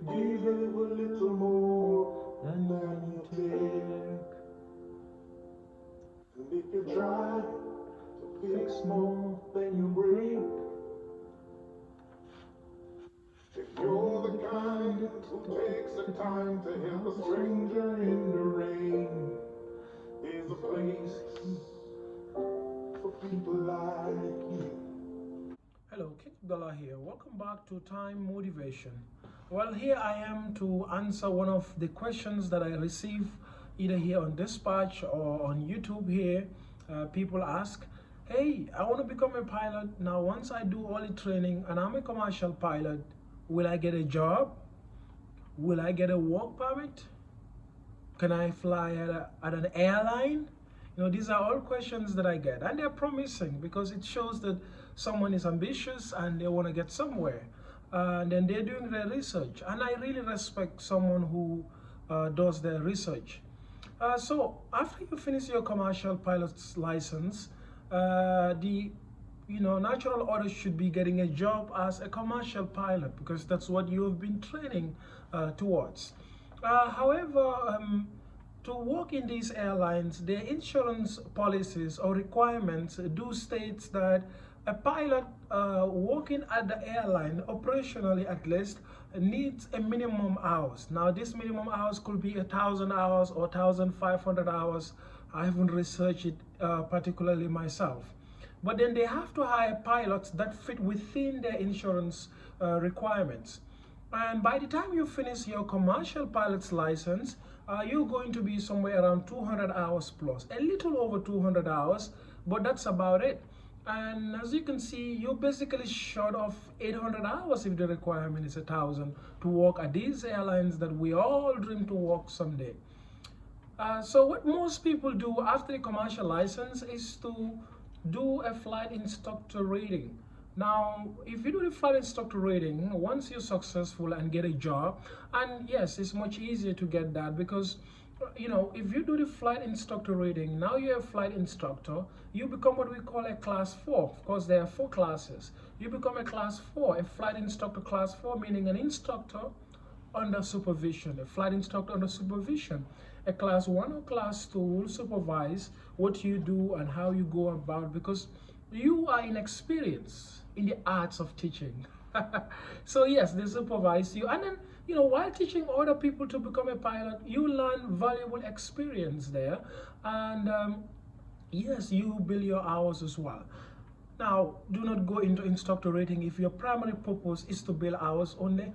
give a little more than you take. And if you try to fix more than you break, if you're the kind who takes the time to help a stranger in the rain, there's a place for people like you. Hello, King Abdullah here. Welcome back to Time Motivation. Well, here I am to answer one of the questions that I receive either here on Dispatch or on YouTube here. People ask, hey, I want to become a pilot. Now, once I do all the training and I'm a commercial pilot, will I get a job? Will I get a work permit? Can I fly at an airline? These are all questions that I get, and they're promising because it shows that someone is ambitious and they want to get somewhere. And then they're doing their research, and I really respect someone who does their research. So after you finish your commercial pilot's license, the natural order should be getting a job as a commercial pilot because that's what you've been training towards. However, to work in these airlines, their insurance policies or requirements do state that a pilot working at the airline, operationally at least, needs a minimum hours. Now, this minimum hours could be 1,000 hours or 1,500 hours. I haven't researched it particularly myself. But then they have to hire pilots that fit within their insurance requirements. And by the time you finish your commercial pilot's license, you're going to be somewhere around 200 hours plus, a little over 200 hours, but that's about it. And as you can see, you're basically short of 800 hours if the requirement is 1,000 to work at these airlines that we all dream to work someday. So what most people do after the commercial license is to do a flight instructor rating. Now, if you do the flight instructor rating, once you're successful and get a job, and yes, it's much easier to get that because, if you do the flight instructor rating, now you're a flight instructor, you become what we call a class 4. Of course, there are 4 classes. You become a class 4, a flight instructor class 4, meaning an instructor under supervision, a flight instructor under supervision. A class 1 or class 2 will supervise what you do and how you go about because you are inexperienced in the arts of teaching. So yes, they supervise you, and then while teaching other people to become a pilot, you learn valuable experience there, and yes, you build your hours as well. Now, do not go into instructor rating if your primary purpose is to build hours only.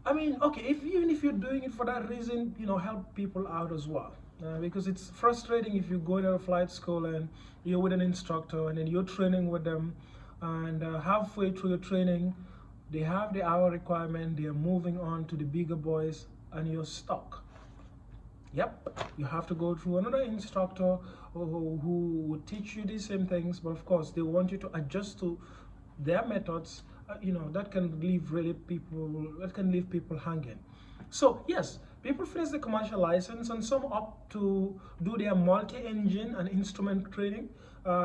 I mean, okay, even if you're doing it for that reason, help people out as well. Because it's frustrating if you go into a flight school and you're with an instructor and then you're training with them, and halfway through your training, they have the hour requirement, they're moving on to the bigger boys, and you're stuck. Yep, you have to go through another instructor who will teach you the same things, but of course, they want you to adjust to their methods. That can leave people hanging. So yes, people finish the commercial license and some opt to do their multi-engine and instrument training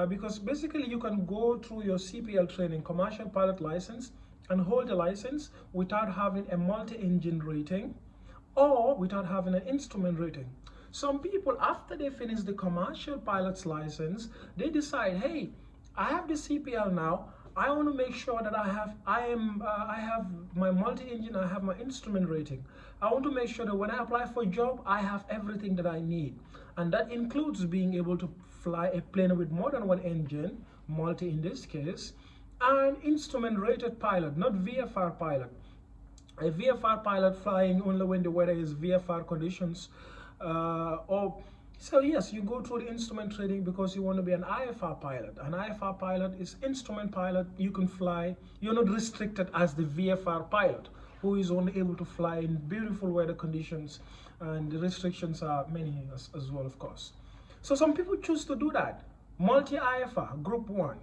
because basically you can go through your CPL training, commercial pilot license, and hold a license without having a multi-engine rating or without having an instrument rating. Some people, after they finish the commercial pilot's license, they decide, hey, I have the CPL now. I want to make sure that I have my multi-engine, I have my instrument rating. I want to make sure that when I apply for a job, I have everything that I need. And that includes being able to fly a plane with more than one engine, multi in this case, and instrument rated pilot, not VFR pilot. A VFR pilot flying only when the weather is VFR conditions, so yes, you go through the instrument training because you want to be an IFR pilot. An IFR pilot is instrument pilot. You can fly. You're not restricted as the VFR pilot, who is only able to fly in beautiful weather conditions, and the restrictions are many as well, of course. So some people choose to do that. Multi-IFR, Group 1.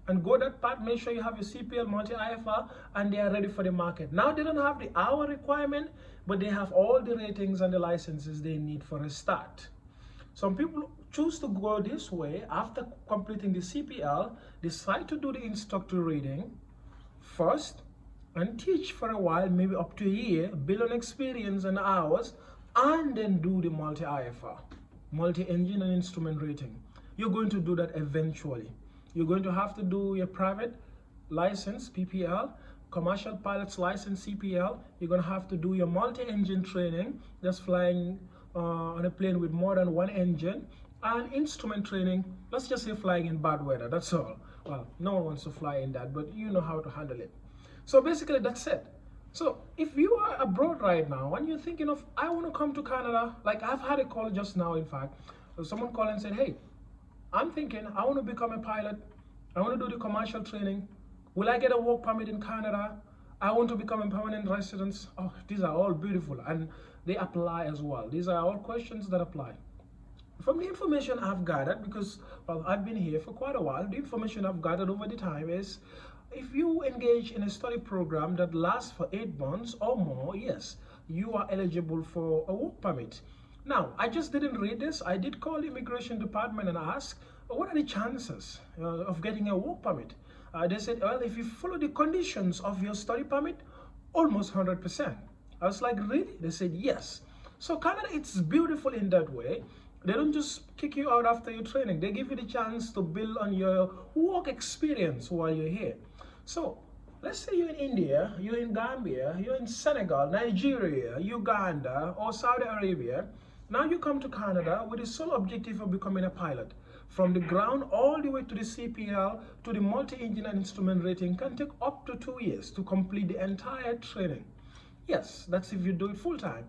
And go that part, make sure you have your CPL multi-IFR and they are ready for the market. Now they don't have the hour requirement, but they have all the ratings and the licenses they need for a start. Some people choose to go this way after completing the CPL, decide to do the instructor rating first, and teach for a while, maybe up to a year, build on experience and hours, and then do the multi-IFR, multi-engine and instrument rating. You're going to do that eventually. You're going to have to do your private license, PPL, commercial pilot's license, CPL. You're going to have to do your multi-engine training, just flying on a plane with more than one engine, and instrument training, let's just say flying in bad weather, that's all. Well, no one wants to fly in that, but you know how to handle it. So basically that's it. So if you are abroad right now and you're thinking of, I want to come to Canada, like I've had a call just now, in fact, someone called and said, hey, I'm thinking I want to become a pilot, I want to do the commercial training, will I get a work permit in Canada, I want to become a permanent resident. Oh, these are all beautiful, and they apply as well. These are all questions that apply. From the information I've gathered, because well, I've been here for quite a while, the information I've gathered over the time is, if you engage in a study program that lasts for 8 months or more, yes, you are eligible for a work permit. Now, I just didn't read this. I did call the immigration department and ask, what are the chances of getting a work permit? They said, well, if you follow the conditions of your study permit, almost 100%. I was like, really? They said, yes. So Canada, it's beautiful in that way. They don't just kick you out after your training. They give you the chance to build on your work experience while you're here. So let's say you're in India, you're in Gambia, you're in Senegal, Nigeria, Uganda, or Saudi Arabia. Now you come to Canada with the sole objective of becoming a pilot. From the ground all the way to the CPL to the multi-engine and instrument rating can take up to 2 years to complete the entire training. Yes, that's if you do it full time.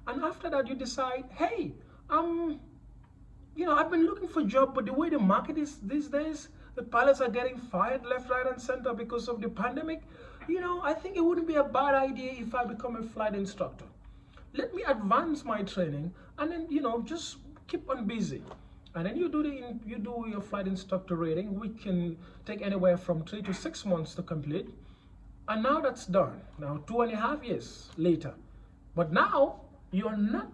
And after that you decide, hey, I've been looking for a job, but the way the market is these days, the pilots are getting fired left, right, and center because of the pandemic. I think it wouldn't be a bad idea if I become a flight instructor. Let me advance my training, and then just keep on busy. And then you do your flight instructor rating, which can take anywhere from 3 to 6 months to complete. And now that's done. Now 2.5 years later, but now you're not.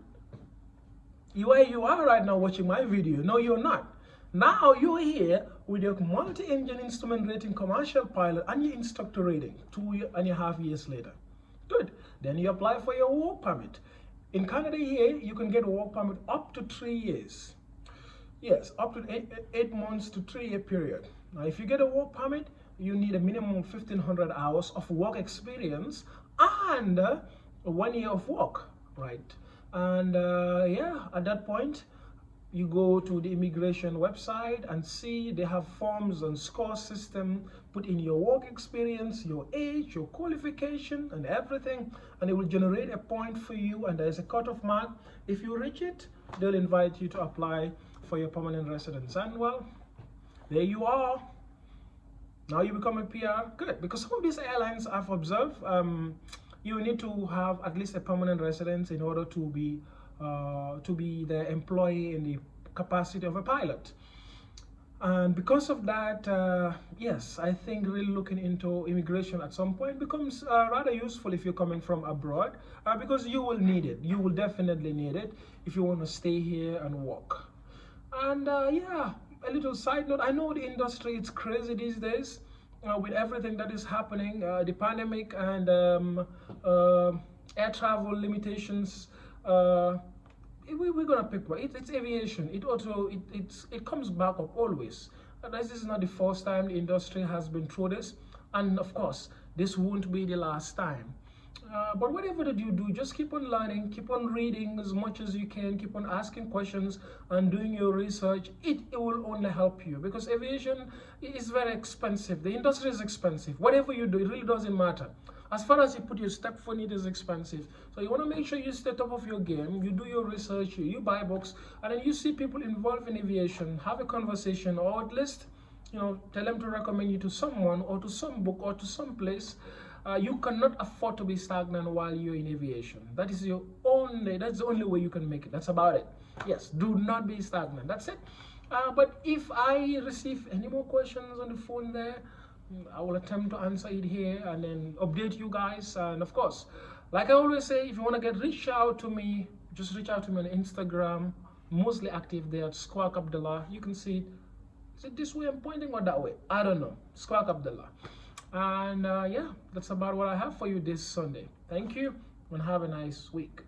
Where you are right now watching my video, no, you're not. Now you're here with your multi-engine instrument rating commercial pilot and your instructor rating 2.5 years later. Good. Then you apply for your work permit. In Canada here, you can get a work permit up to 3 years. Yes, up to 8 months to 3 year period. Now if you get a work permit, you need a minimum of 1,500 hours of work experience and 1 year of work, right? And yeah, at that point you go to the immigration website and see they have forms and score system. Put in your work experience, your age, your qualification, and everything, and it will generate a point for you, and there's a cutoff mark. If you reach it, they'll invite you to apply for your permanent residence, and well, there you are. Now you become a PR. Good, because some of these airlines I've observed, you need to have at least a permanent residence in order to be the employee in the capacity of a pilot. And because of that, yes, I think really looking into immigration at some point becomes rather useful if you're coming from abroad, because you will need it. You will definitely need it if you want to stay here and work. And yeah, a little side note, I know the industry, it's crazy these days. With everything that is happening, the pandemic and air travel limitations, we're gonna pick one. It's aviation. It comes back up always. This is not the first time the industry has been through this, and of course, this won't be the last time. But whatever that you do, just keep on learning, keep on reading as much as you can, keep on asking questions and doing your research. It will only help you, because aviation is very expensive. The industry is expensive. Whatever you do, it really doesn't matter. As far as you put your step foot, it is expensive. So you want to make sure you stay top of your game, you do your research, you buy books, and then you see people involved in aviation, have a conversation, or at least, tell them to recommend you to someone or to some book or to some place. You cannot afford to be stagnant while you're in aviation. That's the only way you can make it. That's about it. Yes, do not be stagnant. That's it. But if I receive any more questions on the phone there, I will attempt to answer it here and then update you guys. And of course, like I always say, if you want to reach out to me, just reach out to me on Instagram. Mostly active there at Squawk Abdullah. You can see it. Is it this way I'm pointing or that way? I don't know. Squawk Abdullah. And yeah, that's about what I have for you this Sunday. Thank you and have a nice week.